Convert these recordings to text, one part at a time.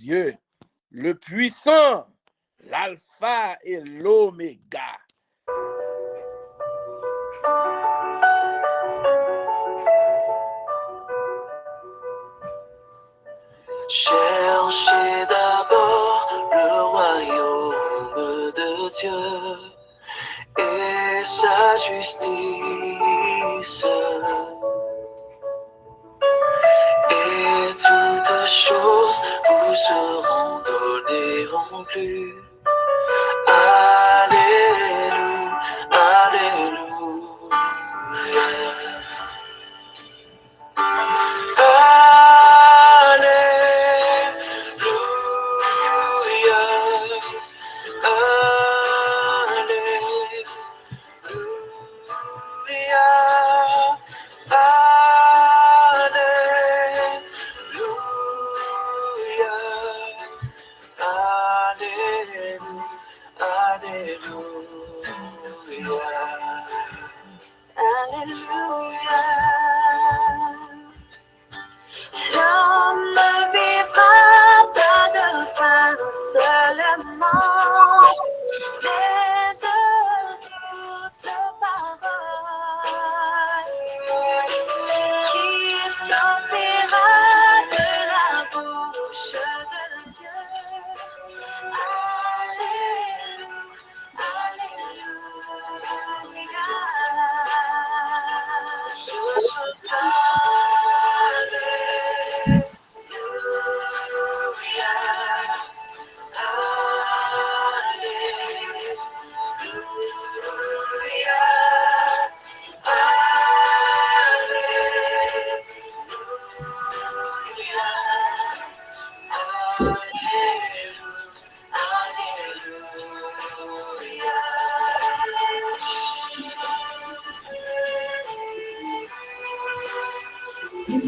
Dieu, le puissant, l'alpha et l'oméga. Cherchez d'abord le royaume de Dieu et sa justice, et toutes choses vous seront données en plus. Alléluia, Alléluia. L'homme ne vivra pas de pain seulement, mais de toute parole qui sortira de la bouche de Dieu. Alléluia, Alléluia. Je chante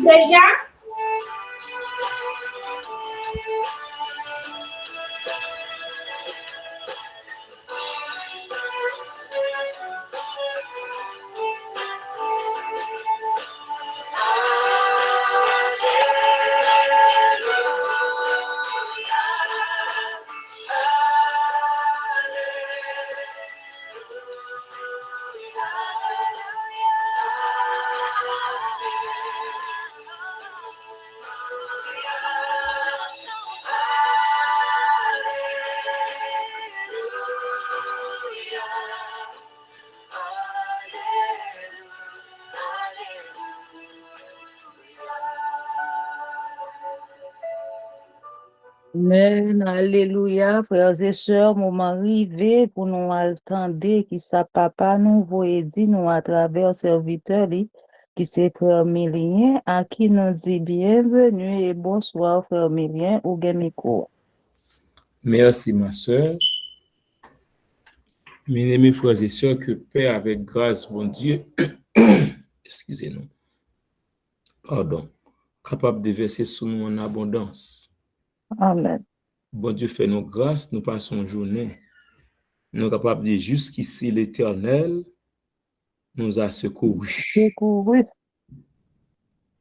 Déjà? Amen, alléluia, frères et sœurs, moment arrivé pour nous attendre qui sa papa nous voyait dire nous à travers serviteur qui c'est frère Milien, à qui nous dit bienvenue et bonsoir frère Milien ou Gemiko. Merci ma sœur. Mes amis frères et sœurs, que paix avec grâce, bon Dieu, excusez-nous, pardon, capable de verser sur nous en abondance. Amen. Bon Dieu fait nos grâces, nous passons journée. Nous sommes capables de dire jusqu'ici l'Éternel nous a secourus. Secouru.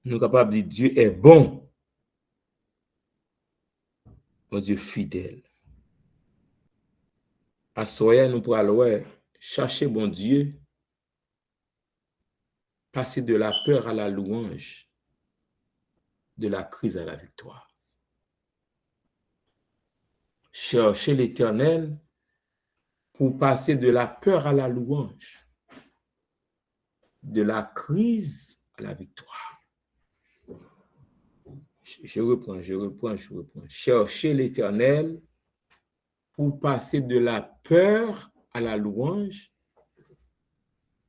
Nous sommes capables de dire Dieu est bon. Bon Dieu fidèle. À soir, nous pourrons chercher bon Dieu, passer de la peur à la louange, de la crise à la victoire. Chercher l'Éternel pour passer de la peur à la louange, de la crise à la victoire. Je reprends. Chercher l'Éternel pour passer de la peur à la louange,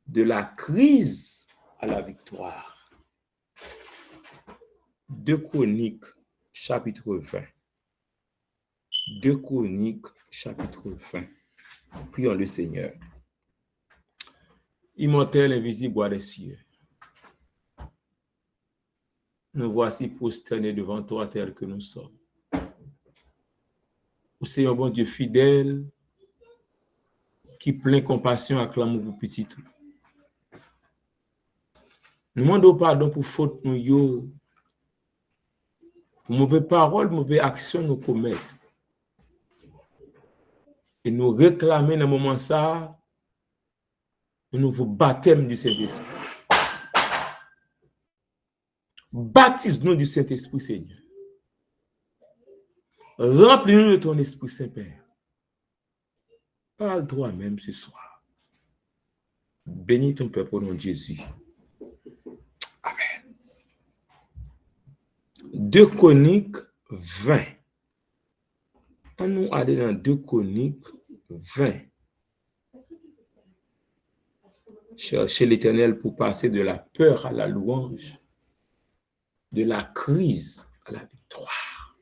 de la crise à la victoire. 2 Chroniques, chapitre 20. 2 Chroniques, chapitre 20. Prions le Seigneur. Immortel, invisible, roi des cieux. Nous voici prosternés devant toi tel que nous sommes. Au Seigneur, bon Dieu fidèle, qui plein compassion avec l'amour pour petit tout. Nous demandons pardon pour faute nous yo, mauvaises paroles, mauvaises actions nous commettent. Et nous réclamer dans le moment ça, un nouveau baptême du Saint-Esprit. Baptise-nous du Saint-Esprit, Seigneur. Remplis-nous de ton Esprit Saint, Père. Parle toi-même ce soir. Bénis ton peuple au nom de Jésus. Amen. 2 Chroniques 20. On nous allait dans 2 Chroniques 20. Chercher l'Éternel pour passer de la peur à la louange, de la crise à la victoire.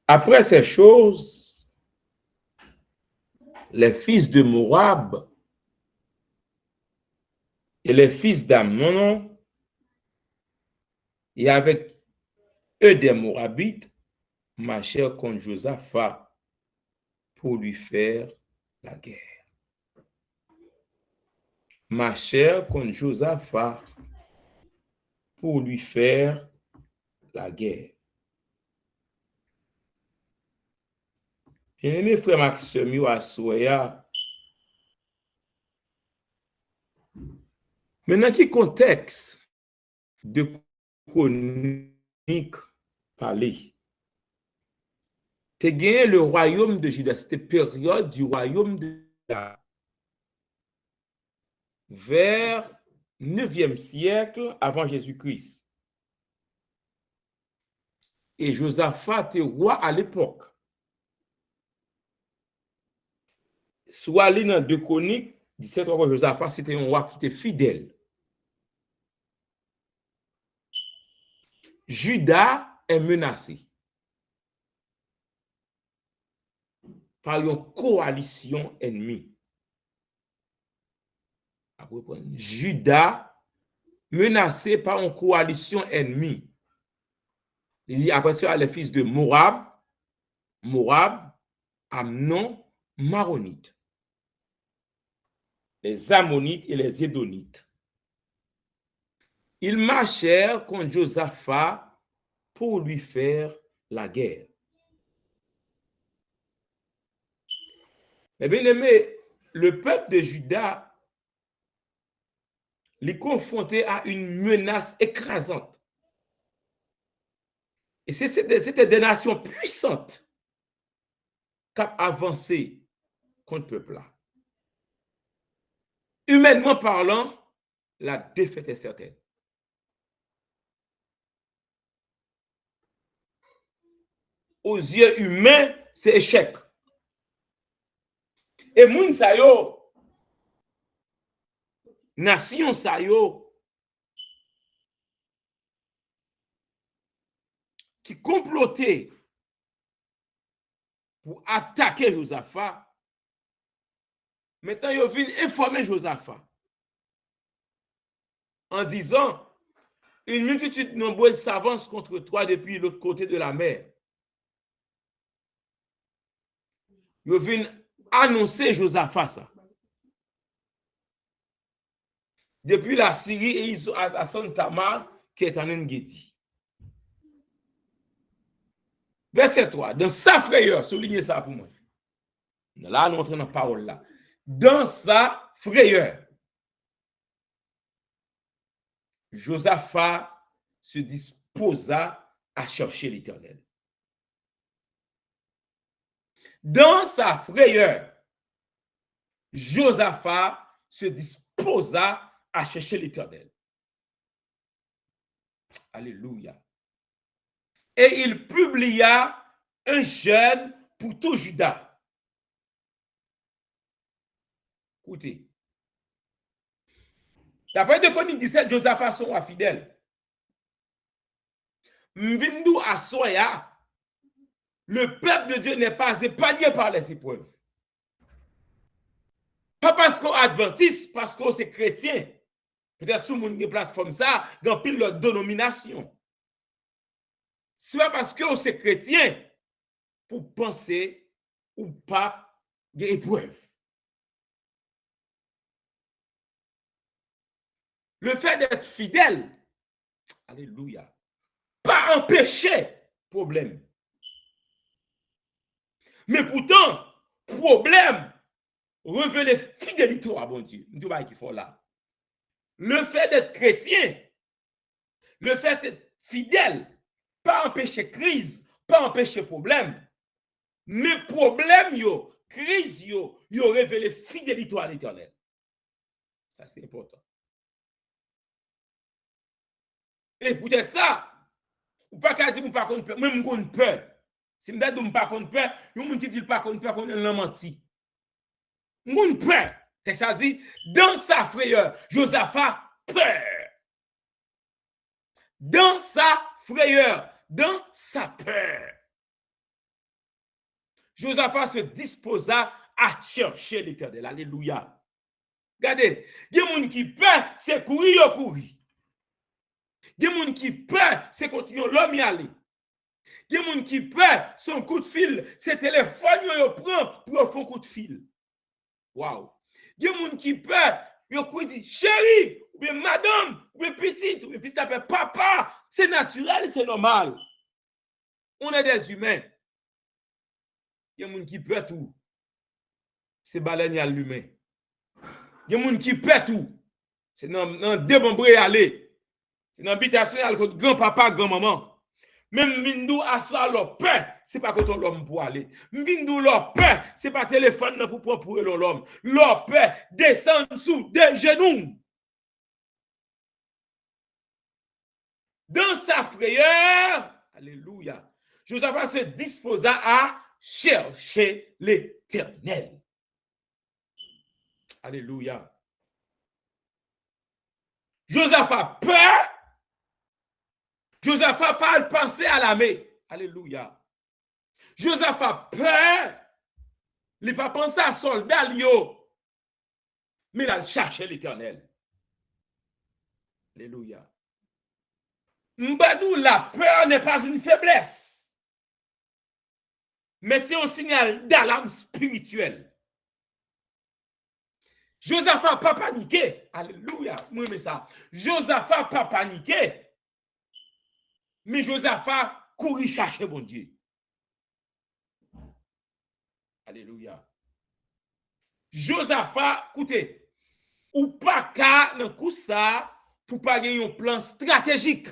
Après ces choses, les fils de Moab et les fils d'Ammon et avec eux des Moabites marchèrent contre Josaphat pour lui faire la guerre. Marchèrent contre Josaphat pour lui faire la guerre. Bien-aimé frère Maxime Assoya, maintenant qui contexte de chronique parlé? Tu as gagné le royaume de Juda, c'était période du royaume de Juda. Vers 9e siècle avant Jésus-Christ. Et Josaphat était roi à l'époque. Soit allé dans 2 Chroniques, 17 ans, Josaphat, c'était un roi qui était fidèle. Juda est menacé par une coalition ennemie. Juda menacé par une coalition ennemie. Il dit après ça, les fils de Moab, Amnon, Maronites, les Ammonites et les Édonites. Ils marchèrent contre Josaphat pour lui faire la guerre. Mais bien aimé, le peuple de Juda les confronté à une menace écrasante. Et c'était des nations puissantes qui ont avancé contre le peuple-là. Humainement parlant, la défaite est certaine. Aux yeux humains, c'est échec. Et moun sa yo, nation sa yo, qui complotait pour attaquer Josaphat, maintenant ils viennent informer Josaphat en disant une multitude nombreuse s'avance contre toi depuis l'autre côté de la mer. Ils viennent annoncer Josaphat ça. Depuis la Syrie et ils sont à Son Tamar qui est en Engedi. Verset 3. Dans sa frayeur, soulignez ça pour moi. Là, nous entrons dans la parole là. Dans sa frayeur, Josaphat se disposa à chercher l'Éternel. Dans sa frayeur, Josaphat se disposa à chercher l'Éternel. Alléluia. Et il publia un jeûne pour tout Juda. Écoutez. D'après 2 Chroniques 17, Josaphat son roi fidèle. M'vindou à Soya, le peuple de Dieu n'est pas épargné par les épreuves. Pas parce qu'on est adventiste, parce qu'on est chrétien. Peut-être sous une plateforme ça, dans pile leur dénomination. Ce n'est pas parce qu'on est chrétien pour penser ou pas des épreuves. Le fait d'être fidèle, alléluia, pas empêcher problème. Mais pourtant, problème révèle fidélité à bon Dieu. Je dis qu'il faut là. Le fait d'être chrétien, le fait d'être fidèle, pas empêcher crise, pas empêcher problème. Mais problème, crise, révèle fidélité à l'Éternel. Ça, c'est important. Et peut-être ça, ou pas qu'à dire, ou pas qu'on peur, même qu'on peur. Si je dis pas qu'on peur, il y a des gens qui disent pas qu'on peur, qu'on est menti. Mon peur. C'est ça dit, dans sa frayeur, Josaphat peur. Dans sa frayeur, dans sa peur. Josaphat se disposa à chercher l'Éternel. Alléluia. Regardez, il y a des gens qui peur, c'est courir, courir. Il y a des gens qui peur, c'est continuer l'homme y aller. Il y a des gens qui peur, son coup de fil, c'est téléphone, il prend pour faire un coup de fil. Waouh. Il y a des gens qui peur, ils disent chérie, ou bien madame, ou bien petite, ou bien petite appelle papa. C'est naturel, c'est normal. On est des humains. Il y a des gens qui peur tout. C'est baleine à l'humain. Il y a des gens qui peur tout. C'est dans débombré aller. C'est dans l'habitation à grand-papa, grand-maman. Même Mindou assoit leur peur, c'est pas quand l'homme pour aller. Mindou leur peur, c'est pas téléphone pour prendre pour l'homme. Leur peur descend sous des genoux. Dans sa frayeur, alléluia, Josaphat se disposa à chercher l'Éternel. Alléluia. Josaphat peur. Josaphat parle penser à l'armée. Alléluia. Josaphat peur. Il n'a pas pensé à soldat, mais il a cherché l'Éternel. Alléluia. Mbadou, la peur n'est pas une faiblesse, mais c'est un signal d'alarme spirituelle. Josaphat n'a pas paniqué. Alléluia. Moi, mais ça. Josaphat n'a pas paniqué. Mais Josaphat courit chercher mon Dieu. Alléluia. Josaphat, écoutez, ou pas qu'à dans coup ça pour pas gagner un plan stratégique.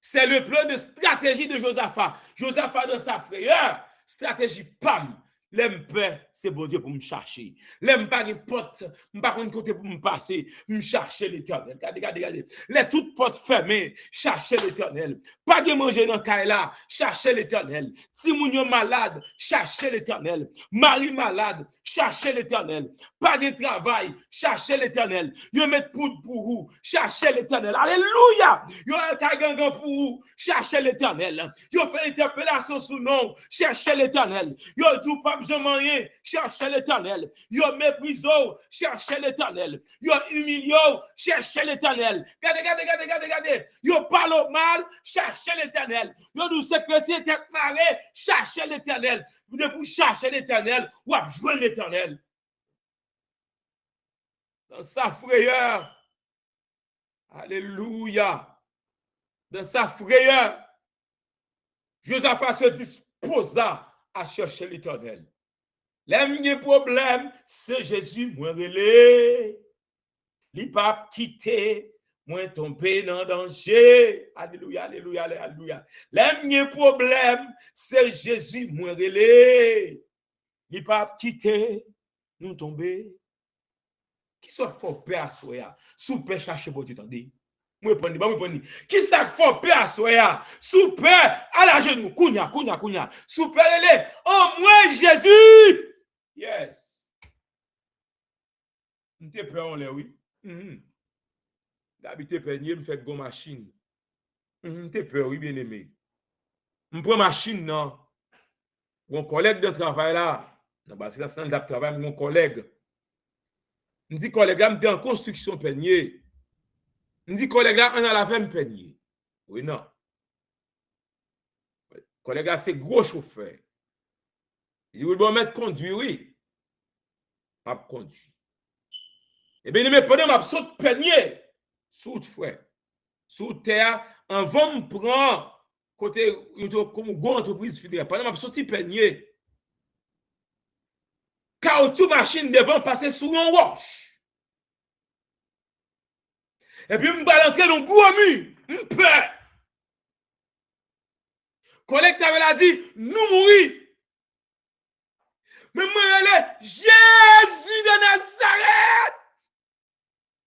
C'est le plan de stratégie de Josaphat. Josaphat dans sa frayeur, stratégie pam. L'aime peur, c'est bon Dieu pour me chercher. L'aime pas une porte, pas une côté pour me passer, me chercher l'Éternel. Regardez. Les toutes portes fermées, chercher l'Éternel. Pas de manger dans Kaila, chercher l'Éternel. Si moun malade, chercher l'Éternel. Marie malade, chercher l'Éternel. Pas de travail, chercher l'Éternel. Yo met poudre pour vous, chercher l'Éternel. Alléluia. Yo un gangan pour vous, chercher l'Éternel. Yo fait interpellation sous nom, chercher l'Éternel. Yo tout pas rien, cherchez l'Éternel. Yo méprisé, cherchez l'Éternel. Yo humilié, cherchez l'Éternel. Regardez. Yo parle mal, cherchez l'Éternel. Yo nous c'est chrétien tête marée, cherchez l'Éternel. Vous devez chercher l'Éternel ou jouer l'Éternel. Dans sa frayeur, alléluia. Dans sa frayeur, Josaphat se disposa à chercher l'Éternel. Les problème, c'est Jésus, moi relé. Il pas quitté, moi tombé dans danger. Alléluia. Les problème, c'est Jésus, moi relé. Il pas quitté, nous tomber. Qui soit fort peur à soi, sous peur chercher bon Dieu, attendez. Moi prendre. Qui ça fort peur à soi, sous peur à la genou, kounya. Sous peur oh moi Jésus. Yes. M'te peur on là oui. D'habiter peigner me fait go machine. M'te peur oui bien aimé. M'prend machine non. Mon collègue de travail là, parce que là c'est dans le travail mon collègue. Me dit collègue là m'était en construction peigner. Me dit collègue là on a la même peigner. Oui non. Collègue là c'est gros chauffeur. Il dit oui bon mettre conduire oui. M'a conduit. Et bien, il me pendant m'a saute peigner sous frère. sous terre, en va me prendre côté comme une entreprise fédérale. Pendant que je sorti peigner, caoutchouc machine devant passer sous un roche. Et puis, je vais entrer dans un gros mur. Je peur. Collègue avait dit, nous mourir. Mais moi, elle est Jésus de Nazareth.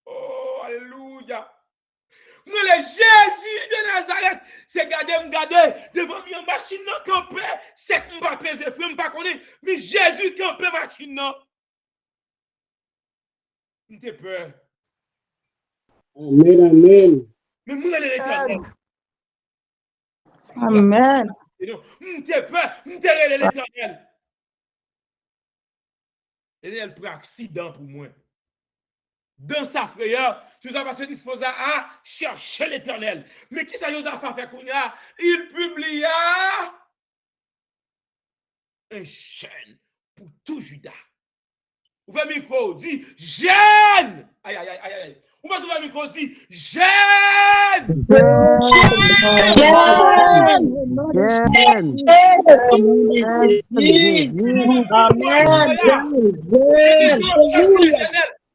Oh, alléluia. Moi, le Jésus de Nazareth, c'est garder devant une machine non campé, c'est que je ne pas peser, je ne pas connaître, mais Jésus campé machine non. Je n'ai peur. Amen, amen. Mais moi, l'éternel. Amen. Je n'ai peur, je n'ai l'éternel. L'éternel pour accident pour moi. Dans sa frayeur, Josaphat se disposa à chercher l'Éternel. Mais qui ça Josaphat fait qu'on a? Il publia un jeûne pour tout Juda. Ouvrez le micro, dit jeûne. Aïe, aïe, aïe, aïe, aïe. Ouvrez le micro, dit jeûne.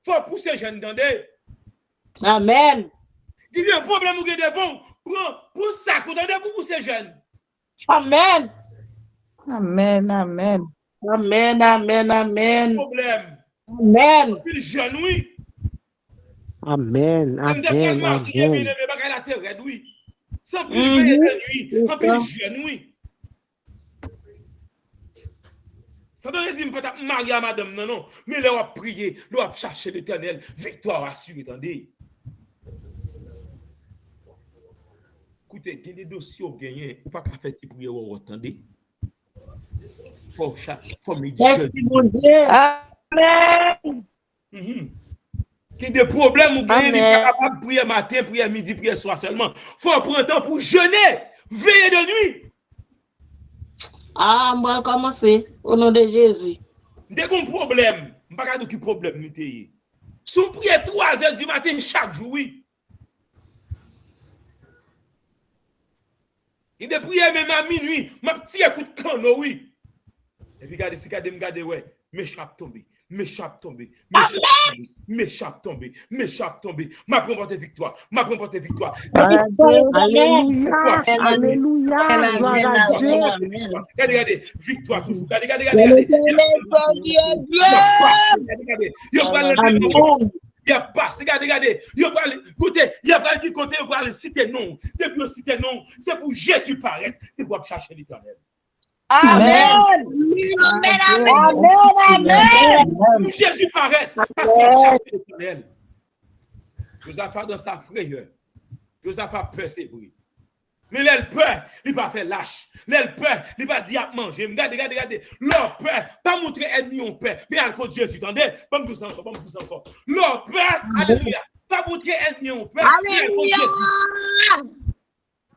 Il faut pousser jeune dans des. Amen. Il y a un problème où il y a devant. Pour ça, pour pousser jeune. Amen. Amen, amen. Amen, amen, amen. Problème. Amen. Il jeune, oui. Amen, amen, amen. Sans plus de nuit, en plus jeune, oui. Ça ne veut dire pas marier à madame, non, non. Mais là, on va prier, là, on va chercher l'Éternel. Victoire assurée, attendez. Écoutez, il y a des dossiers au gagné, ou pas qu'à faire des prières, attendez. Faut méditer. Merci, mon Dieu. Amen. Il y a des problèmes, ou bien, il n'est pas capable de prier matin, prier midi, prier soir seulement. Il faut prendre un temps pour jeûner, veiller de nuit. Ah, moi, commencer au nom de Jésus. Dès qu'on a un problème, je ne sais pas quel problème nous avons. Si on prie 3 heures du matin chaque jour, oui. Il a prié même à minuit, ma petit coup de canon, oui. Et puis, regardez, si regardez, ouais, m'échappe tombé, m'échappe tombé, m'échappe tombé, m'échappe tombé. Ma remporte victoire, ma remporte victoire. Alléluia, alléluia, gloire à Dieu. Regardez, victoire toujours. Regardez. Il y a pas, regardez. Il y a pas, écoutez, il y a pas qui côté, il y a pas citer non. Depuis le citer non, c'est pour Jésus paraître, tu dois chercher l'Éternel. Amen. Amen. Pour Jésus paraître, parce qu'il cherche l'Éternel. Josaphat dans sa frayeur. Josaphat peur, c'est vrai. Mais l'elle peur, il va faire lâche. L'elle peur, il va dire à manger. Regardez. Leur peur, pas montrer ennemi en peur. Mais à cause de Jésus, attendez, pas me pousser encore. Leur peur, alléluia, pas montrer ennemi en peur. Alléluia.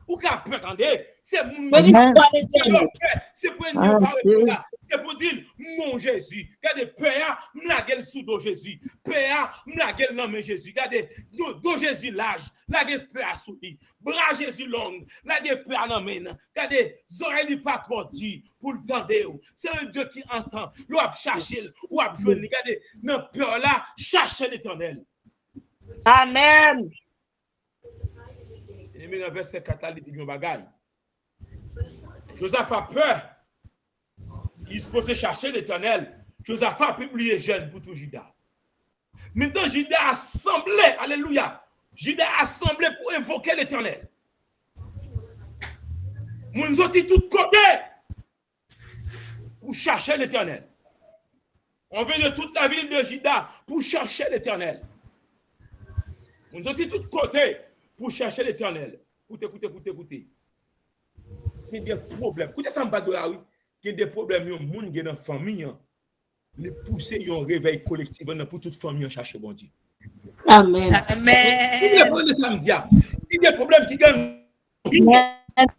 Ou qu'à peur, attendez, c'est mon c'est pour ennemi en c'est pour dire, mon Jésus. Regardez, peur, la gueule sous dos Jésus. Peur, la gueule non mais Jésus. Regardez, dos Jésus l'âge, la gueule peur à souris. Bras Jésus long, la gueule peur non mais. Regardez, oreilles pas trop dit pour le tendre. C'est un Dieu qui entend. L'on a cherché, ou a joué. Regardez, dans peur là, cherchez l'Éternel. Amen. Et maintenant, verset 4, il dit un bagage. Josaphat a peur. Il se posait chercher l'Éternel. Josaphat a publié jeune pour tout Juda. Maintenant, Juda a assemblé, alléluia. Juda a assemblé pour invoquer l'Éternel. Nous sommes tous côtés pour chercher l'Éternel. On vient de toute la ville de Juda pour chercher l'Éternel. Nous sommes tous côtés pour chercher l'Éternel. Écoutez. Il y a des problèmes. Écoutez, ça me bat de la rue. Il y a des problèmes, il y a des gens qui dans la famille. Les pousser, il y a un réveil collectif pour toute famille chercher bon Dieu. Amen. Il y a des problèmes samedi. Il y a des problèmes qui gagnent.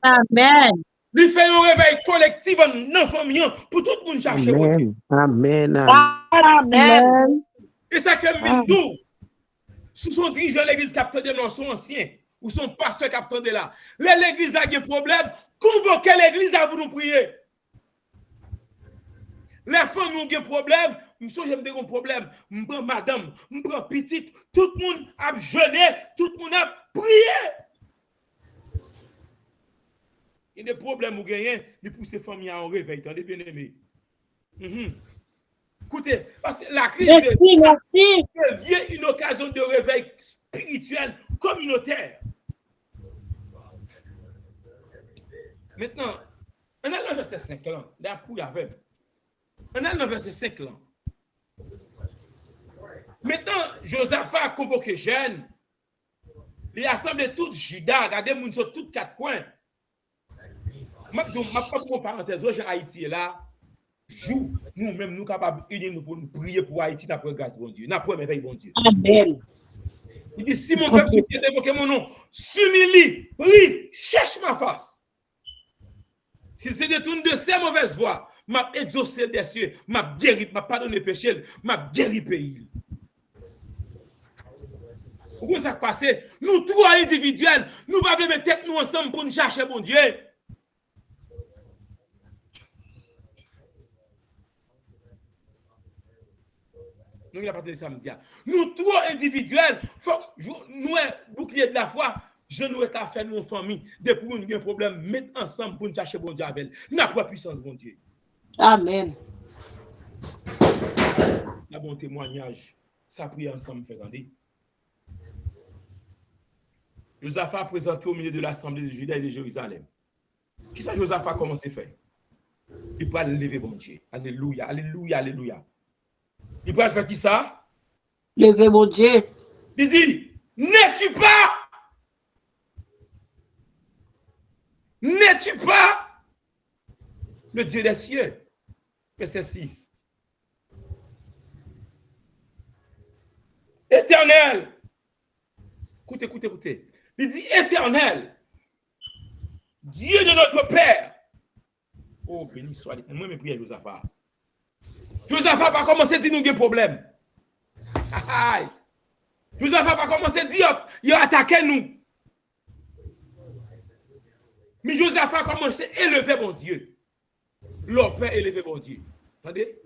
Amen. Il fait un réveil collectif dans la famille pour tout le monde chercher bon Dieu. Amen. Amen. Et ça, comme nous, sous son dirigeant, l'église capteur de son ancien, ou son pasteur qui attendait là. L'église a des problèmes, convoquez l'église à vous nous prier. Les femmes ont des problèmes, j'aime des problèmes, je prends madame, je prends petite, tout le monde a jeûné, tout le monde a prié. Il y a des problèmes où gagnez, mais pour ces familles en réveil, attendez bien aimé. Écoutez, parce que la crise devient une occasion de réveil spirituel communautaire. Maintenant, on a le verset 5 là, on a le verset 5 là. Maintenant, Josaphat a convoqué jeunes, il a assemblé tout Juda, regardez, nous sommes tous quatre coins. Je ne vais pas pour parenthèse, aujourd'hui Haïti est là, joue, nous-mêmes, nous capables d'unir nous pour nous prier pour Haïti, d'après grâce, bon Dieu, d'après merveille, bon Dieu. Amen. Il dit, si mon peuple qui a évoqué mon nom, s'humilie, prie, cherche ma face. S'il se détourne de ces mauvaises voies, m'a exaucé des cieux, m'a guéri, m'a pardonné le péché, m'a guéri le pays. Vous voyez ça passe? Nous trois individuels, nous ne pouvons pas mettre tête nous ensemble pour nous chercher bon Dieu. Nous n'avons pas de samedi. Nous trois individuels, nous bouclier de la foi, je nous ai fait nous en famille, depuis nous avons un problème, mettre ensemble pour nous chercher bon Dieu avec. Nous n'avons pas puissance bon Dieu. Amen. La bon témoignage, ça prie ensemble, fait grandir. Josaphat a présenté au milieu de l'assemblée de Juda et de Jérusalem. Qui ça Josaphat a commencé à faire? Il peut aller lever bon Dieu. Alléluia, alléluia, alléluia. Il peut faire qui ça? Lever mon Dieu. Il dit, n'es-tu pas le Dieu des cieux? Verset 6. Éternel. Écoutez. Il dit, Éternel, Dieu de notre Père. Oh, béni soit l'Éternel. Moi, je prie à Josaphat. Josaphat va commencer à dire nous des problèmes. Josaphat va commencer à dire il a attaqué nous. Mais Josaphat a commencé à élever mon Dieu. Leur Père élevé mon Dieu. Attendez?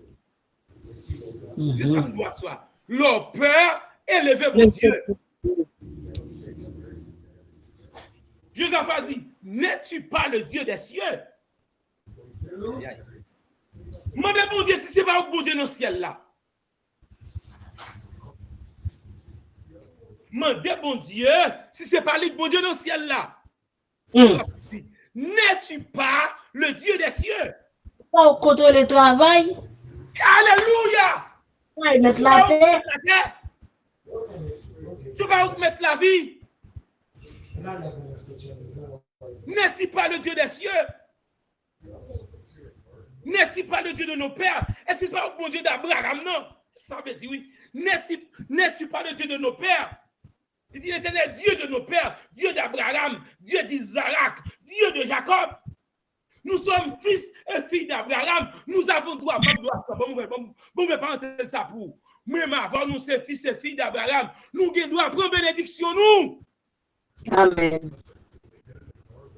Ça me doit soi. Leur Père élevé mon Dieu. Josaphat dit, n'es-tu pas le Dieu des cieux? Demandez bon Dieu si ce n'est pas le bon Dieu dans le ciel là. Demandez bon Dieu si ce n'est pas le bon Dieu dans le ciel là. N'es-tu pas le Dieu des cieux? Pas au côté le travail. Alléluia! Ouais, mettre la terre. C'est pas où mettre la vie. N'est-il pas le Dieu des cieux? N'est-il pas le Dieu de nos pères? Est-ce que ce n'est pas le bon Dieu d'Abraham? Non. Ça veut dire oui. N'est-il pas le Dieu de nos pères? Il dit l'Éternel, Dieu de nos pères, Dieu d'Abraham, Dieu d'Isaac, Dieu de Jacob. Nous sommes fils et filles d'Abraham. Nous avons droit. Bon, je ne vais pas entendre ça pour. Même avant, nous sommes fils et filles d'Abraham. Nous avons droit à prendre bénédiction, nous. Amen.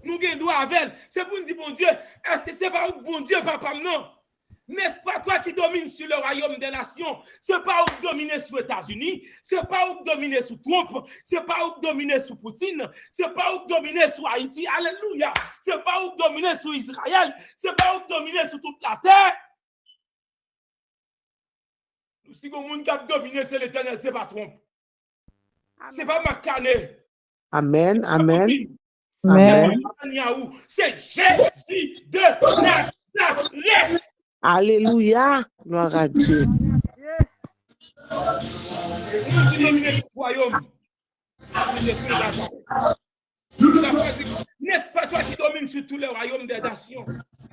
Nous avons droit avec. C'est pour nous dire, bon Dieu, est-ce que ce n'est pas bon Dieu, papa, non? N'est-ce pas toi qui domines sur le royaume des nations? Ce n'est pas où dominer sur les États-Unis, ce n'est pas où dominer sur Trump, ce n'est pas où dominer sur Poutine, ce n'est pas où dominer sur Haïti, alléluia. Ce n'est pas où dominer sur Israël, ce n'est pas où dominer sur toute la terre. Si le monde qui a dominé, c'est l'Éternel, ce n'est pas Trump. Ce n'est pas Makane. Amen, amen. Amen. C'est Jésus de Nazareth. Alléluia. Gloire à Dieu. Nous qui dominons le royaume. N'est-ce pas toi qui domines sur tous les royaumes des nations?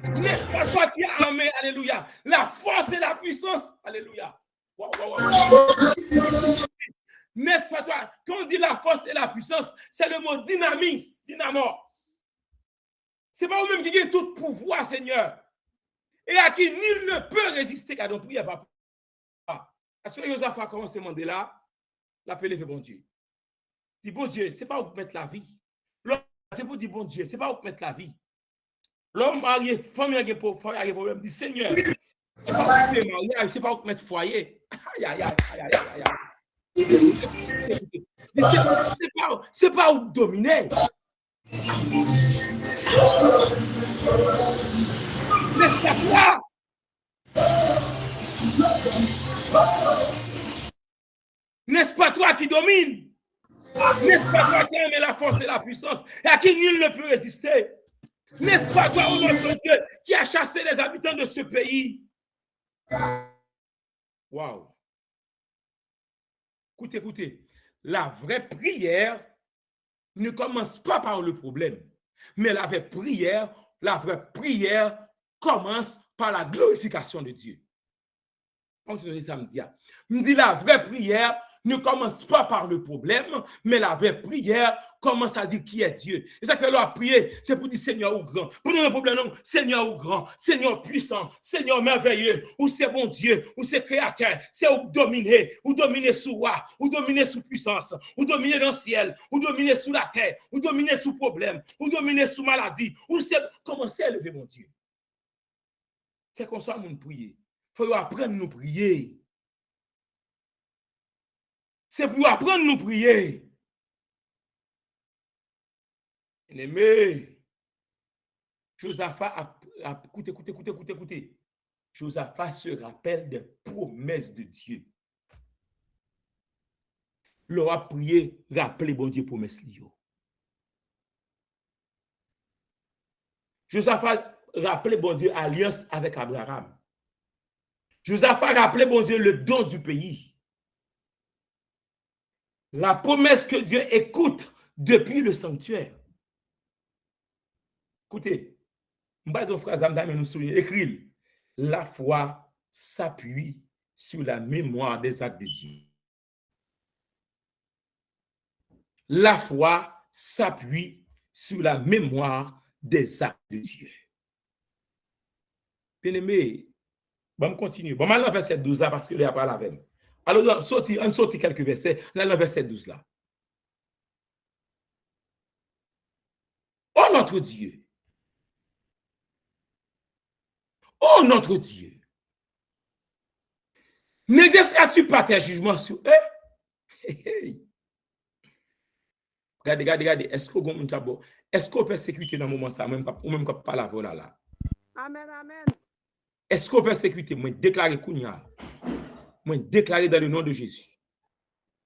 N'est-ce pas toi qui as armé, alléluia, la force et la puissance? Alléluia. Wow. N'est-ce pas toi? Quand on dit la force et la puissance, c'est le mot dynamos. C'est pas vous-même qui avez tout pouvoir, Seigneur. Et à qui nul ne peut résister car donc prière papa. Parce que Josaphat a commencé à demander là, l'appeler fait bon Dieu. Dis bon Dieu, c'est pas où mettre la vie. L'homme, c'est pour dire bon Dieu, c'est pas où mettre la vie. L'homme marié, femme qui a un problème, dit Seigneur, c'est pas où mettre mariage, c'est pas où mettre foyer. Aïe, aïe, aïe, aïe, aïe, aïe. C'est pas où dominer. N'est-ce pas toi? N'est-ce pas toi qui domine? N'est-ce pas toi qui aime la force et la puissance et à qui nul ne peut résister? N'est-ce pas toi, oh notre Dieu, qui a chassé les habitants de ce pays? Waouh! Écoutez, écoutez. La vraie prière ne commence pas par le problème, mais la vraie prière commence par la glorification de Dieu. On te dit ça, me dit la vraie prière ne commence pas par le problème, mais la vraie prière commence à dire qui est Dieu. Et ça que l'on a prié, c'est pour dire Seigneur ou grand. Pour nous, le problème, non, Seigneur ou grand, Seigneur puissant, Seigneur merveilleux, ou c'est bon Dieu, ou c'est créateur, c'est ou dominer sous roi, ou dominer sous puissance, ou dominer dans le ciel, ou dominer sous la terre, ou dominer sous problème, ou dominer sous maladie, ou c'est commencer à élever mon Dieu. C'est qu'on soit mon prier. Il faut apprendre à nous prier. C'est pour apprendre à nous prier. Aimé, Josaphat, écoutez. Josaphat se rappelle des promesses de Dieu. L'on a prié, rappelez bon Dieu promesses. Josaphat rappelait bon Dieu alliance avec Abraham. Josaphat rappelait bon Dieu le don du pays. La promesse que Dieu écoute depuis le sanctuaire. Écoutez, je vais dire une phrase, nous souligner, écrit, la foi s'appuie sur la mémoire des actes de Dieu. La foi s'appuie sur la mémoire des actes de Dieu. Bien-aimé, on continue. Bon, maintenant, verset 12 là, parce que là, pas la veine. Alors, on sortit quelques versets, là, le verset 12 là. Oh notre Dieu! Oh notre Dieu! N'exerceras-tu pas tes jugements sur eux? Regardez. Est-ce qu'on peut sécurité dans le moment ça, ou même pas la vola là? Amen, amen. Est-ce qu'on peut sécurité? Moi, déclarer Kounia. Moi, déclarer dans le nom de Jésus.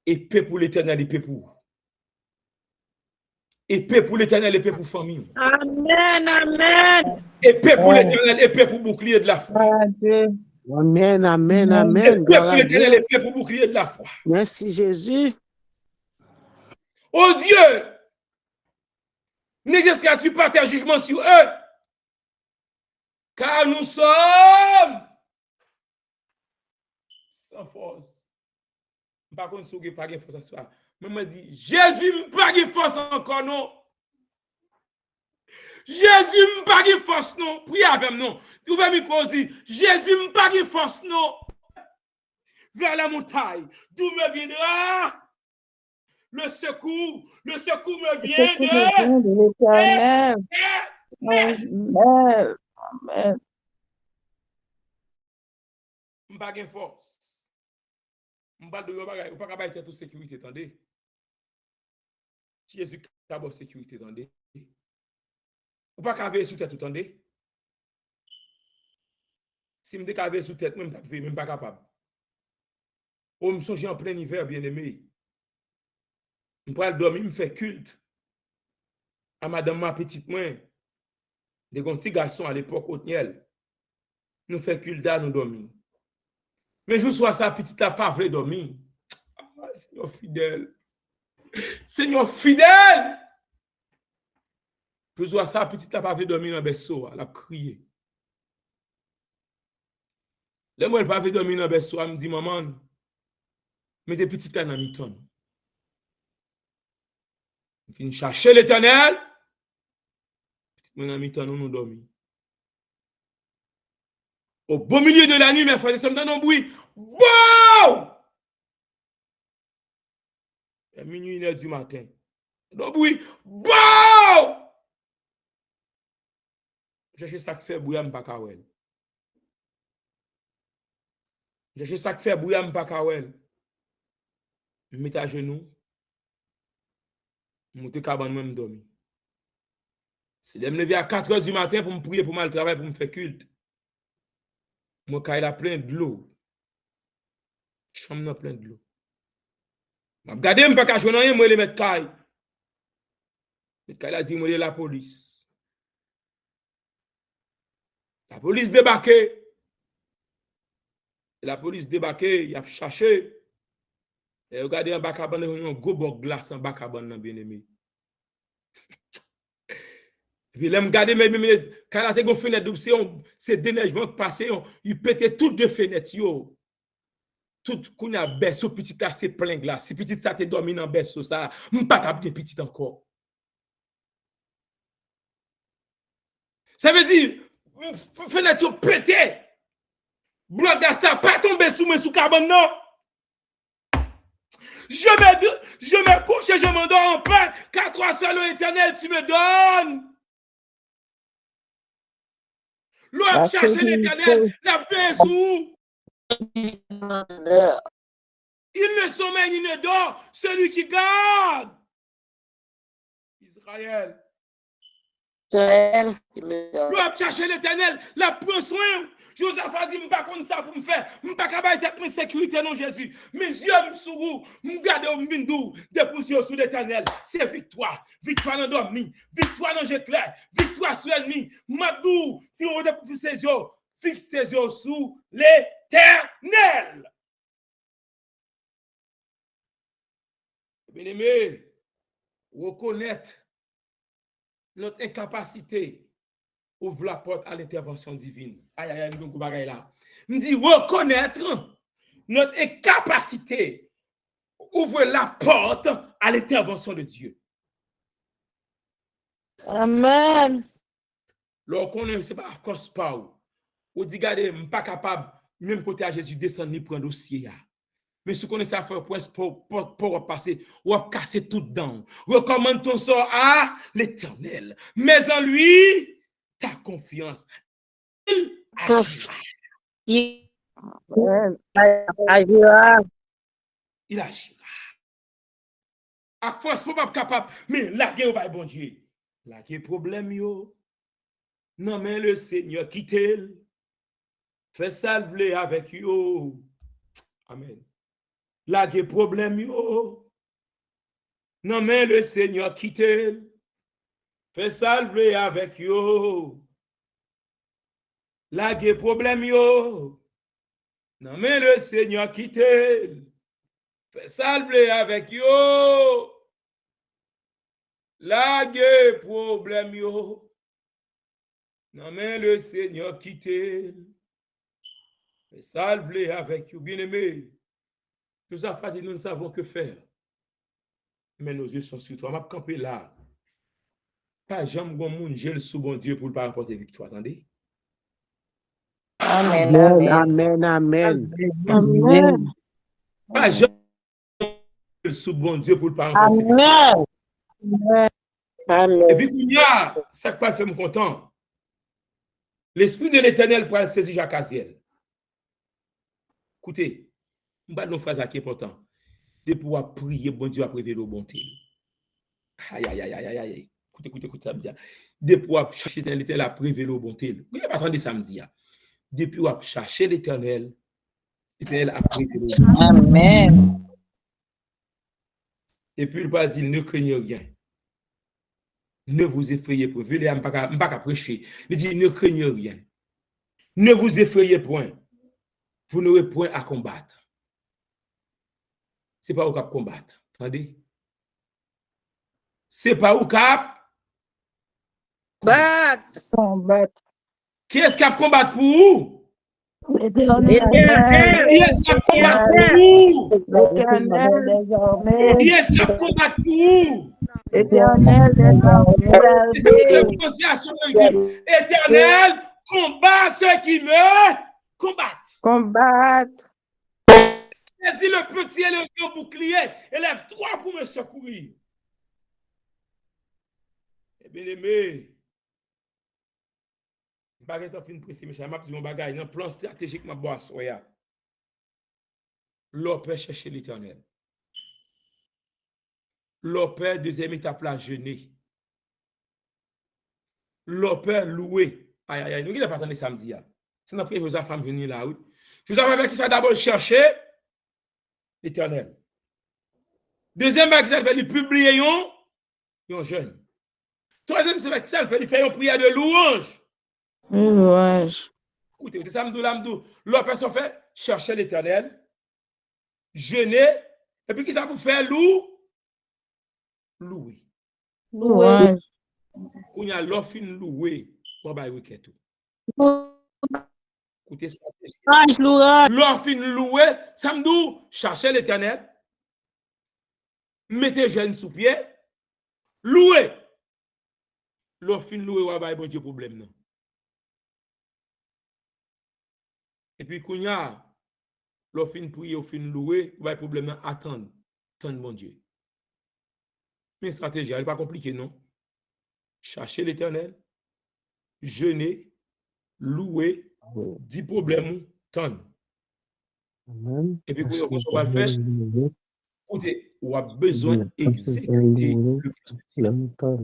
Épée pour l'éternel, épée pour. Épée pour l'éternel, épée pour famille. Amen, amen. Épée pour l'éternel, épée pour bouclier de la foi. Amen, amen, amen. Épée pour l'éternel, épée pour bouclier de la foi. Merci Jésus. Oh Dieu, n'exerceras-tu pas tes jugements sur eux? Car nous sommes sans force. Par contre, si vous n'avez pas de force à soi, je dis, Jésus n'a pas de force encore, non. Jésus n'a pas de force, non. Priez avec nous. Vous pouvez me dire, Jésus n'a pas de force, non. Vers la montagne, d'où me viendra le secours me vient de l'Éternel. Amen. Amen. Je n'ai pas de force. Je ne vais pas avoir toute sécurité, attendez. Si Jésus a de sécurité, attendez. Ou pas qu'à veiller sous tête, attendez. Si je me dis sous tête, même je ne suis pas capable. Ou je suis en plein hiver, bien aimé. Je peux dormir, je fais culte à madame ma petite main. Des petits garçons à l'époque, au Niel. Nous faisons culte à nous dormir. Mais je sois ça, petite la pas veut dormir. Ah, Seigneur fidèle. Seigneur fidèle. Je sois ça, petite la pas veut dormir dans le berceau, elle a crié. Le moi, elle pas veut dormir dans le berceau, elle me dit, maman, mettez petite la dans le ton. Je finis chercher l'Éternel. Petite mon ami, nous dormir. Au beau milieu de la nuit, mes frères, nous sommes dans nos bruits. Wow! Minuit, 1h du matin. Donc, oui, bon! J'ai ça qui fait bouillir, pas kawel. J'ai ça qui fait bouillir, pas kawel. Je mets à genoux. Je monte cabane, même dormir. Si je me lever à 4h du matin pour me prier, pour me travailler, pour me faire culte, moi, quand il a plein de l'eau, chambre plein de l'eau. Je regarde, je ne peux pas jouer rien, moi, les mettre caille. Le caille a dit, moi, la police. La police débarquée. La police débarquée, il a cherché. Et regardez en bas cabane, il y a un gros bloc glace en bas cabane, bien aimé. Et puis là, je regarde, quand il y a une fenêtre, c'est déneigement qui passe, il pète toutes les fenêtres. Tout qu'on a baisse au petit là, c'est plein glace. Si petit ça te dormi dans baisse ça, pas capter petit encore. Ça veut dire fenêtre pété. Bloc d'asta pas tomber sous moi sous carbone non. Je me couche et je m'endors en paix. Car toi seul ô Éternel, tu me donnes. L'eau a cherché l'Éternel, la paix sous. Il ne sommeille ni ne dort, celui qui garde Israël. L'eau a cherché l'Éternel, la prend soin. Joseph a dit, je ne sais pas ça pour me faire. Je ne sais pas capable de sécurité, non, Jésus. Mes yeux me sourient, je garde au mindou, dépouiller sur l'Éternel. C'est victoire. Victoire dans dormi, victoire dans j'éclair, victoire sur l'ennemi. Madou, si on veut ses yeux, fixe ses yeux sous l'Éternel. Bien-aimé, reconnaître notre incapacité ouvre la porte à l'intervention divine. Aïe, aïe, aïe, nous bagaille là. Nous dit reconnaître notre incapacité ouvre la porte à l'intervention de Dieu. Amen. Lorsqu'on ne sait pas à cause pas ou dit regardez, je ne suis pas capable même côté à Jésus descendre ni prendre dossier. Mais ce qu'on essaie de faire pour passer, ou casser tout dedans. Recommande ton sort à l'Éternel. Mais en lui, ta confiance. Il agira. Il agira. À force, il ne pas capable. Mais la guerre va bon Dieu. La guerre problème, yo. Non, mais le Seigneur quitte. Fais salver avec yo. Amen. La guerre problème, yo. Non, mais le Seigneur quitte. Fais salver avec yo. La guerre problème, yo. Non, mais le Seigneur quitte. Fais salver avec yo. La guerre problème, yo. Non, mais le Seigneur quitte. Fais salver avec yo. Bien-aimé. Nous avons dit, nous ne savons que faire. Mais nos yeux sont sur toi. On va camper là. Pas jamais bon monde gèle sous bon Dieu pour ne pas remporter victoire. Attendez. Amen. Amen. Amen. Amen. Pas jamais gèle sous bon Dieu pour ne pas remporter victoire. Amen. Et puis, il y a ça qui fait me content. L'Esprit de l'Éternel pour saisir Jacques Aziel. Écoutez. Je vais nous faire qui est important. De pouvoir prier, bon Dieu, après vélo bonté. Aïe, aïe, aïe, aïe, aïe. Écoutez, ça me dit. De pouvoir chercher l'Éternel après vélo bonté. Vous n'avez pas entendu ça me dit. De pouvoir chercher l'Éternel après vélo bonté. Amen. Et puis, il va dire, ne craignez rien. Ne vous effrayez point. Je ne vais pas prêcher. Il dit, ne craignez rien. Ne vous effrayez point. Vous n'aurez point à combattre. C'est pas au cap combattre. Attendez. C'est pas au cap Combattre. Qui est-ce qui a combattre pour vous? Éternel. Qui est-ce qui a combattre pour vous? Éternel. Qui est-ce qui a combattre pour vous? Éternel. Éternel, combat ceux qui me combattent. Combattre. Saisis le petit et le grand bouclier. Élève-toi pour me secourir. Eh bien, aimé, je ne vais pas fin précis, mais je vais dire un bagage, un plan stratégique, ma boisse. L'opère chercher l'Éternel. L'opère deuxième étape là, jeûner. L'opère louer. Aïe, aïe, aïe, nous n'avons pas attendu samedi. C'est notre prière, Joseph, femme venir là, oui. Joseph avec qui ça d'abord chercher l'Éternel. Deuxième bagage, il publier un jeûne. Troisième, c'est ça, il fait une prière de louange. Louange. Écoutez, c'est ça, l'autre personne fait chercher l'Éternel, jeûner, et puis qui ça pour faire louer. Louange. Quand il y a l'offre louer, pour bailler week-end tout. Écoutez ça. L'offre louer, ça me dit chercher l'Éternel, mettez jeûne sous pied, louer. L'offre louer, on va bailler bon Dieu problème non. Et puis, quand il y a l'offre prier, l'offre louer, il y a un problème, attendre mon Dieu. Une stratégie, elle n'est pas compliquée, non? Chercher l'Éternel, jeûner, louer, 10 problèmes, attendre. Et puis, quand on va le faire, écoutez, on a besoin d'exécuter le plan.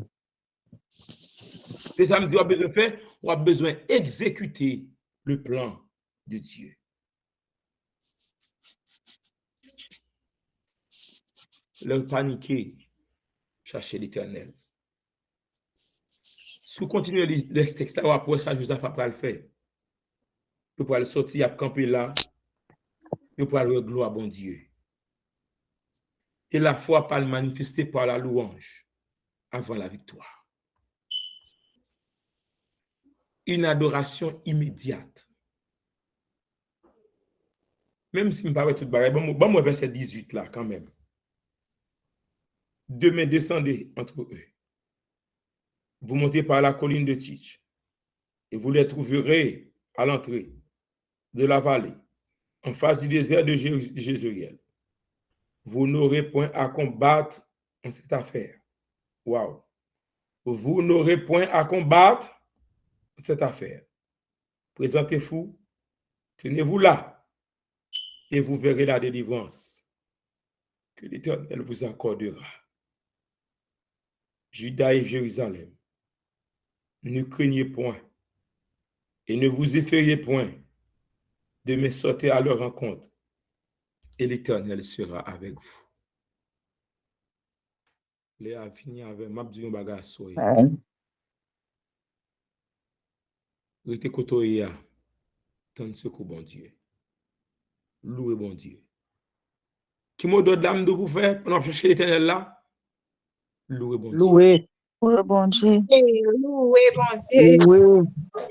C'est ça que on a besoin de faire, on a besoin d'exécuter le plan de Dieu. Leur paniquer, chercher l'Éternel. Si vous continuez le texte, après ça, Joseph après le faire. Vous pouvez le sortir, à camper là. Vous pouvez le gloire à bon Dieu. Et la foi pas le manifester par la louange avant la victoire. Une adoration immédiate. Même si je ne parle pas tout pareil, bon, moi, verset 18 là, quand même. Demain, descendez entre eux. Vous montez par la colline de Tich et vous les trouverez à l'entrée de la vallée, en face du désert de Jézréel. Vous n'aurez point à combattre en cette affaire. Waouh! Vous n'aurez point à combattre cette affaire. Présentez-vous, tenez-vous là, et vous verrez la délivrance que l'Éternel vous accordera. Juda et Jérusalem, ne craignez point et ne vous effrayez point de me sortir à leur rencontre, et l'Éternel sera avec vous. Léa fini avec Mabdion Bagasoy. Rete kotoya, tant secours bon Dieu. Louez bon Dieu. Qui m'a donné l'âme de vous faire pendant que chercher l'Éternel là? Louez bon Dieu. Loué. Oui, bon Dieu. Loué, bon Dieu. Loué.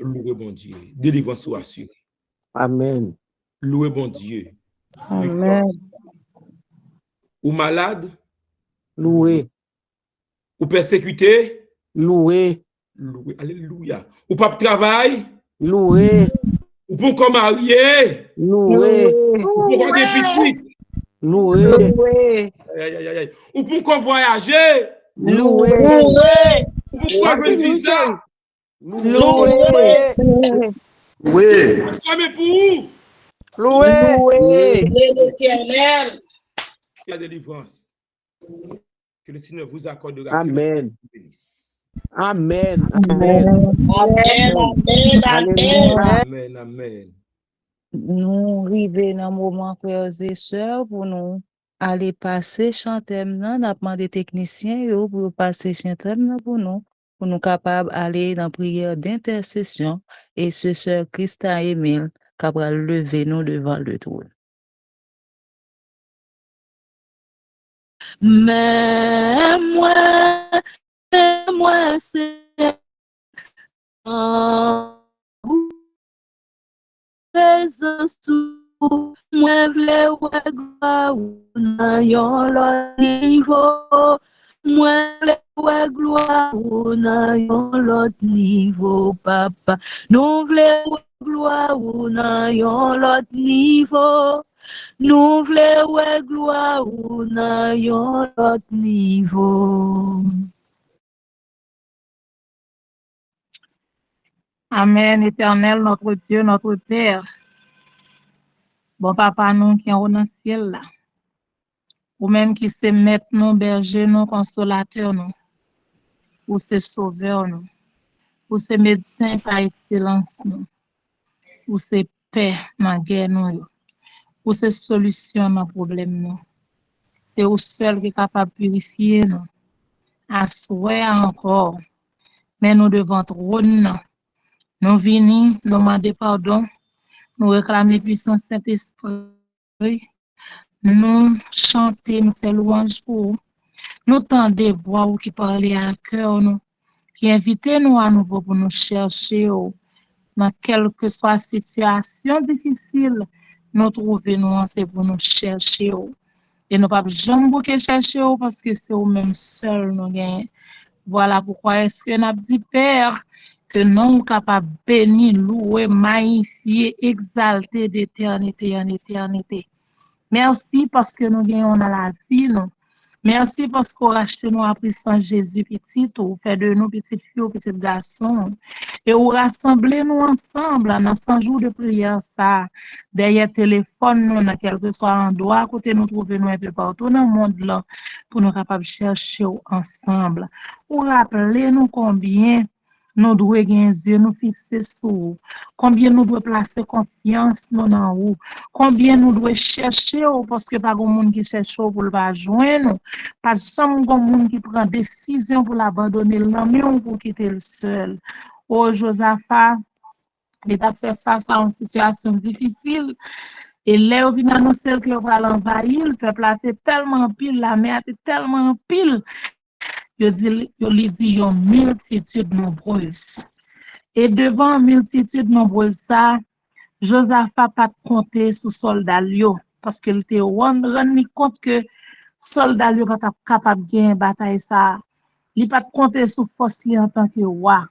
Louez bon Dieu. Délivrance soit assurée. Amen. Louez bon Dieu. Amen. Ou malade? Loué. Ou persécuté? Loué. Loué. Alléluia. Ou pas de travail? Loué. Ou pour qu'on marié? Loué. Ou pour avoir des petits? Loué. Loué. Aïe, aïe, aïe. Ou pour qu'on voyager? Loué. Ou pour avoir un visa? Loué. Oui. Mais pour où? Loué. Loué. L'Éternel. La délivrance. Que le Seigneur vous accordera. Amen. Amen. Amen. Amen. Amen. Amen. Amen. Amen. Nous arrivons dans un moment, frères et sœurs, pour nous aller passer chanter maintenant. Nous avons demandé techniciens pour passer chanter pour nous capables d'aller dans la prière d'intercession. Et ce sœur Christa Emile qui va lever nous devant le trône. Mais moi, c'est présence moi vle wè gloire nan yon lot niveau moi vle wè gloire nan yon lot niveau papa nous vle wè gloire nan yon lot niveau nous voulons ouais gloire ou dans yon autre niveau. Amen, éternel, notre Dieu, notre Père. Bon papa, nous qui sommes dans le ciel là. Ou même qui se mettre nous, berger, nous, consolateur, nous. Ou se sauveur, nous. Ou se médecin par excellence, nous. Ou se paix dans la guerre, nous. Ou se solution dans le problème, nous. C'est au seul qui est capable de purifier, nous. À souhait encore. Mais nous devons trône. Nous venons, nous demander pardon. Nous réclamer puissance Saint-Esprit. Nous chanter, nous faire louange pour vous. Nous tendez voix qui parlent à cœur, nous, qui invitent nous à nouveau pour nous chercher, dans quelle que soit la situation difficile, nous trouver nous, c'est pour nous chercher. Et nous ne pouvons jamais chercher parce que c'est nous-mêmes seuls nous gagnons. Voilà pourquoi est-ce que nous avons dit, Père, que nous sommes capables de bénir, louer, magnifier, exalter d'éternité en éternité. Merci parce que nous gagnons dans la vie, nous. Merci parce qu'on rachète nous à puissance Jésus petit, ou fait de nous petites filles, petits garçons, et ou rassemblez nous ensemble dans 100 jours de prière, ça, derrière téléphone, nous, dans quel que soit endroit, côté nous trouver nous un peu partout dans le monde là, pour nous capables de chercher ensemble. Ou rappelez nous combien nous devons gagner yeux nous fixer sur vous, combien nous devons placer confiance nous dans vous, combien nous devons chercher parce que pas de monde qui cherche pour le pas joindre, pas de monde qui prend décision pour l'abandonner l'homme pour quitter le seul. Oh Josaphat, il a fait face à une situation difficile. Et là, on vient annoncer que va l'envahir, le peuple a été tellement pile, la mer a été tellement pile. Il dit une multitude nombreuse. Et devant une multitude nombreuse, ça, Josaphat pas compté sur soldat parce qu'il était rendu compte que soldat n'est pas capable de gagner bataille ça. Il pas compté sur force en tant que roi,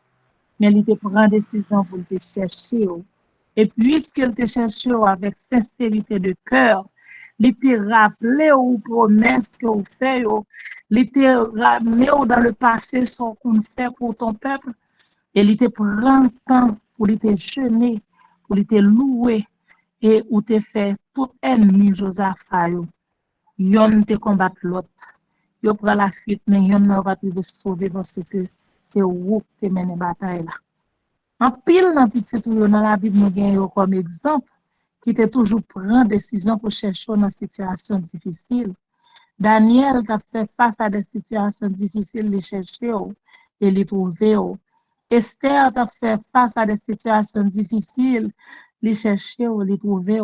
mais il te prend décision pour te chercher. Et puisqu'il te cherche avec sincérité de cœur, il te rappelé aux promesses que vous faites, il te ramené dans le passé ce qu'on fait pour ton peuple, et il te prend temps pour te jeûner, pour te louer, et où te fait tout ennemi Josaphat. Yon te combattre l'autre. Yon prend la fuite, mais yon n'a pas te sauver parce que c'est vous qui te menez bataille là. En pile dans petit dans la Bible nous gagnons comme exemple qui était toujours prendre décision pour chercher dans situation difficile. Daniel a fait face à des situations difficiles, les chercher et les trouver. Esther a fait face à des situations difficiles, les chercher ou les trouver.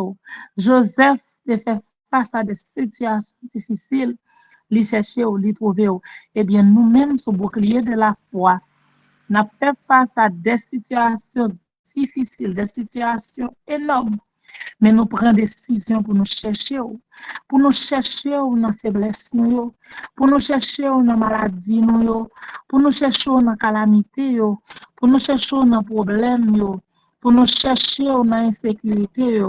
Joseph a fait face à des situations difficiles, les chercher ou les trouver. Eh bien, nous-mêmes, sur le bouclier de la foi, nous fait face à des situations difficiles, des situations énormes. Mais nous prenons des décisions pour nous chercher dans la faiblesse, pour nous chercher dans la maladie, pour nous chercher dans la calamité, pour nous chercher dans le problème, pour nous chercher dans l'insécurité,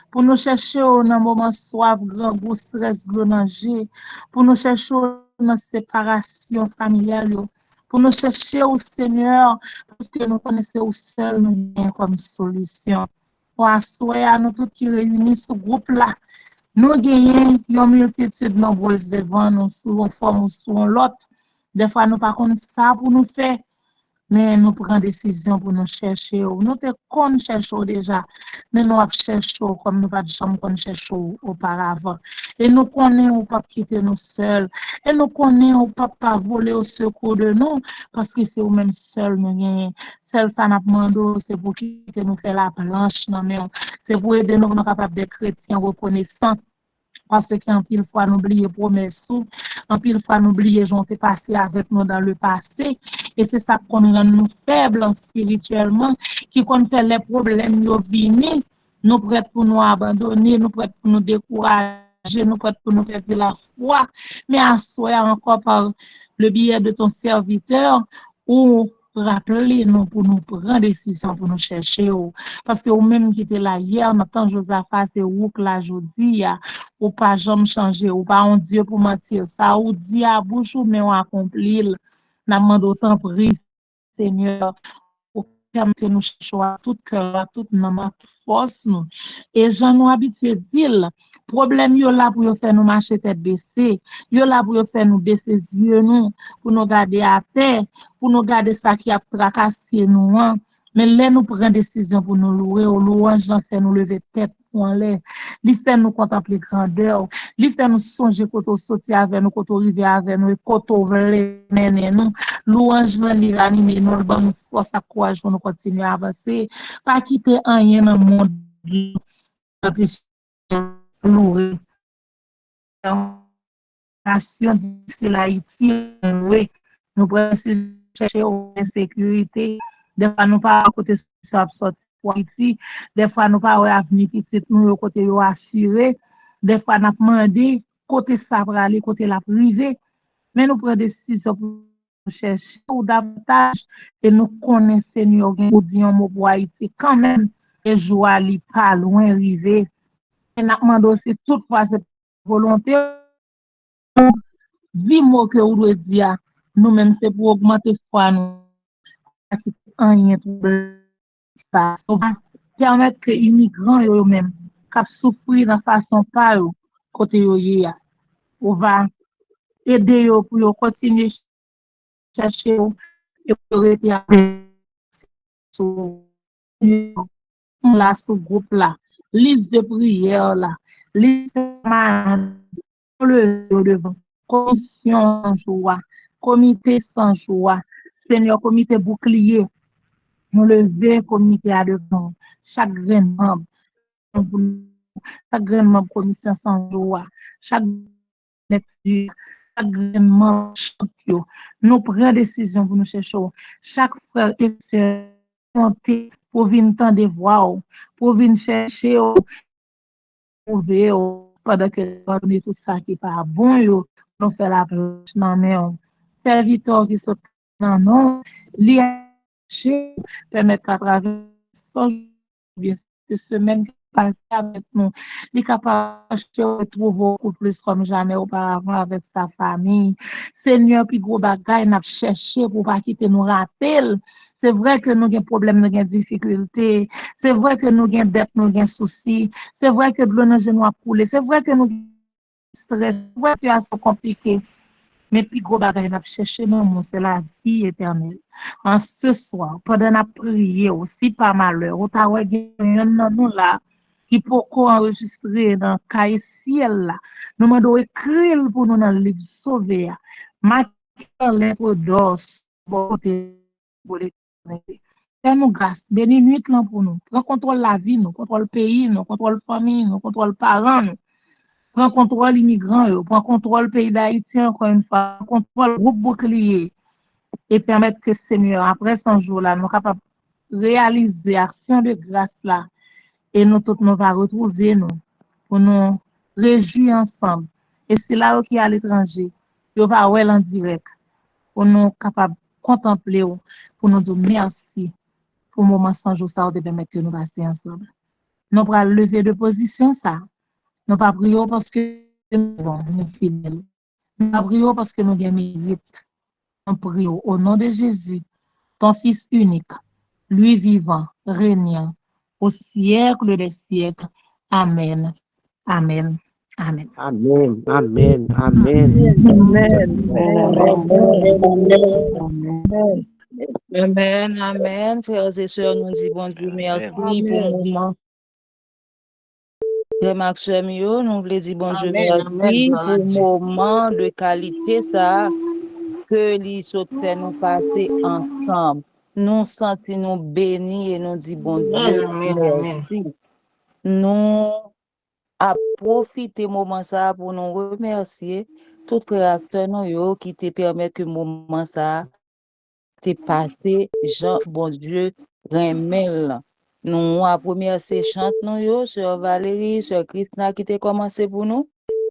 pour nous chercher dans le moment soif, grand goût, stress, gros danger, pour nous chercher dans la séparation familiale, pour nous chercher au Seigneur, parce que nous connaissons seul nous comme solution. Pour assurer à nous tous qui réunissent ce groupe-là, nous gagnons une multitude nombreuse devant nous, sous une forme ou sous l'autre. Des fois, nous ne pouvons pas ça pour nous faire, mais nous prenons décision pour nous chercher. Nous te cherchons déjà, mais nous cherchons comme nous pas de chambre qu'on cherche auparavant. Et nous connaissons pas quitter nous seuls. Et nous connaissons pas voler au secours de nous, parce que c'est nous-mêmes seuls nous gagnons. Seul ça n'a demandé, c'est pour quitter nous faire la planche, c'est pour aider nous à capables d'être chrétiens reconnaissants. Parce qu'en pile fois, nous oublions promesses, en pile fois, nous oublions gens qui passé avec nous dans le passé. Et c'est ça qu'on rend nous faibles spirituellement, qui qu'on fait les problèmes nous venir, nous prêts pour nous abandonner, nous prêts pour nous décourager, nous prêts pour nous faire de la foi. Mais à soi encore par le biais de ton serviteur, ou rappeler nous pour nous prendre décision pour nous chercher. Parce que ou même qui était là hier, maintenant Josaphat, c'est où que la jodi, ou pas jamais changer, ou pas un Dieu pour mentir. Ça ou dit à bouche ou mais on accomplit. N'a demandé autant pris, Seigneur, pour permettre que nous cherchons à tout cœur, à toute âme, à toute force nous. Et j'en ai habitué dire, problème yo là pour yo faire nous marcher tête baissée, yo là pour yo faire nous baisser yeux nous, pour nous garder à terre, pour nous garder ça qui a tracassé nous. Mais là nous prenons décision pour nous louer, au louange là fait nous lever tête pour en l'air, li fait nous contempler grandeur, li fait nous songer quand on sortir avec nous, quand on arriver avec nous, quand on veut mener nous, louange là li ranimer nous, le bon force à courage pour nous continuer à avancer, pas quitter rien dans le monde louer. Nation difficile Haïti, oui, nous prenons chercher une sécurité. Des fois, nous pas à côté ça sortir pour Haïti. Des fois, nous pas à venir petit nous côté yo assuré. Des fois, nous demandé côté ça pour aller côté la privée. Mais nous prenons des décisions pour chercher davantage et nous connaissons Seigneur pour dire un mot pour Haïti quand même. Et joie li pas loin arriver. Et nous demandons aussi toutefois cette volonté. 10 mots que vous devez dire, nous-mêmes, c'est pour augmenter foi nous. Rien de ça. On va permettre que les immigrants eux-mêmes, qui souffrent de façon par côté eux, on va aider eux pour continuer à chercher et pour rester avec là, ce groupe-là. Liste de prière là. Liste de le devant. Commission sans joie, comité sans joie, Seigneur, comité bouclier, nous lever comité à devant, chaque membre, commission sans joie, chaque membre, nous prenons décision pour nous chercher, chaque frère et sœur, pour venir tendre des voix, pour venir chercher, trouver, pendant que nous tout ça qui n'est pas bon, nous fait la planche dans men serviteur qui sont dans non li permettre à travers cette semaine passer avec nous li capable de retrouver beaucoup plus comme jamais auparavant avec sa famille. Seigneur, puis gros bagay n'a cherché pour pas quitter nous rater. C'est vrai que nous avons des problèmes, nous avons des difficultés. C'est vrai que nous avons des dettes, nous avons des soucis. C'est vrai que de l'eau dans genoux a coulé. C'est vrai que nous avons stress, ouais, situation compliquée. Mais puis gros bagay n'a cherché non, c'est la vie éternelle. En ce soir, pendant la prière aussi par malheur, on t'a nous là qui peut enregistrer dans cahier ciel là. Nous m'avons écrit pour nous dans le livre sauver. Ma lettre d'os pour fais-nous grâce, bénis nuit là pour nous. Prends contrôle la vie, nous contrôle le pays, nous contrôle la famille, nous contrôle les parents, nous. Prends contrôle l'immigrant, prends contrôle le pays d'Haïti encore une fois, contrôle le groupe bouclier et permettre que Seigneur, après 100 jours là, nous capables de réaliser l'action de grâce là et nous tous nous va retrouver nous pour nous réjouir ensemble. Et c'est là qui est à l'étranger, nous va voir en direct pour nous capables de contempler, pour nous dire merci pour le moment 100 jours ça, de permettre que nous passions ensemble. Nous allons lever de position ça. Nous pas prions parce que nous sommes fidèles. Nous pas prions parce que nous avons mérite. Nous prions au nom de Jésus, ton Fils unique, lui vivant, régnant, au siècle des siècles. Amen. Amen. Amen. Amen. Amen. Amen. Amen. Amen. Frères et sœurs, nous disons bon Dieu merci pour le moment. Nous voulons dire bon Dieu merci pour le moment de qualité ça que les autres fait nous passer ensemble. Nous sentons nous bénis et nous disons bon Dieu merci. Nous à profiter moment ça pour nous remercier tout créateur nous qui te permet que moment ça te passé Jean bon Dieu remel. Nous à première chante nous sur Valérie, sur Christina qui t'a commencé pour nous.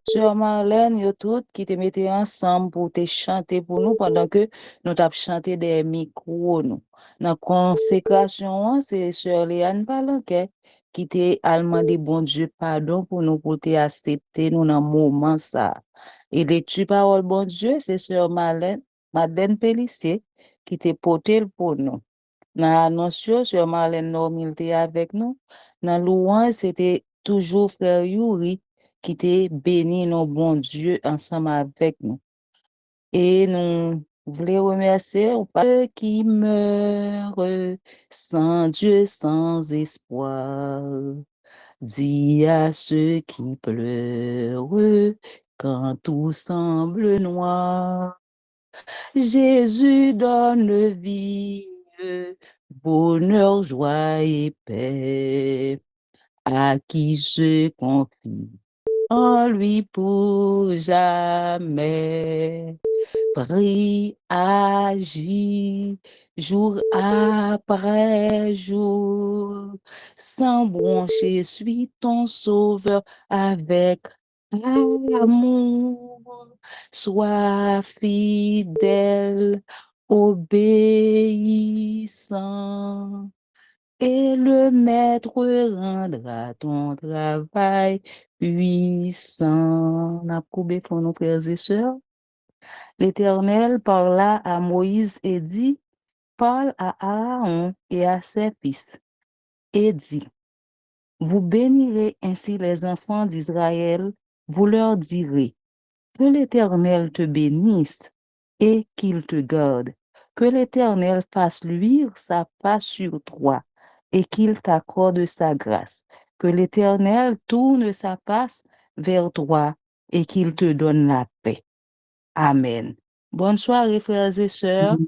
Sœur Marlène, yo toutes qui te mettaient ensemble pour te chanter pour nous pendant que nous t'avons chanté des micros, nous. Dans consécration, c'est Sœur Léane Palanquet qui te a demandé bon Dieu pardon pour nous pour te accepter nous dans le moment ça. Et les tu parole bon Dieu, c'est Sœur Madeleine Pellissier qui te porté pour nous. Dans l'annonce, Sœur Marlène Normil était avec nous. Dans louange, c'était toujours Frère Yuri qui te béni nos bon Dieu ensemble avec nous. Et nous voulons remercier ceux qui meurent sans Dieu, sans espoir. Dis à ceux qui pleurent quand tout semble noir. Jésus donne vie, bonheur, joie et paix à qui se confie en lui pour jamais. Prie, agis, jour après jour, sans broncher, suis ton sauveur avec amour. Sois fidèle, obéissant, et le maître rendra ton travail puissant. On a coupé pour nos frères et sœurs. L'Éternel parla à Moïse et dit, parle à Aaron et à ses fils, et dit, vous bénirez ainsi les enfants d'Israël, vous leur direz, que l'Éternel te bénisse et qu'il te garde, que l'Éternel fasse luire sa face sur toi et qu'il t'accorde sa grâce, que l'Éternel tourne sa face vers toi et qu'il te donne la paix. Amen. Bonne soirée, frères et sœurs.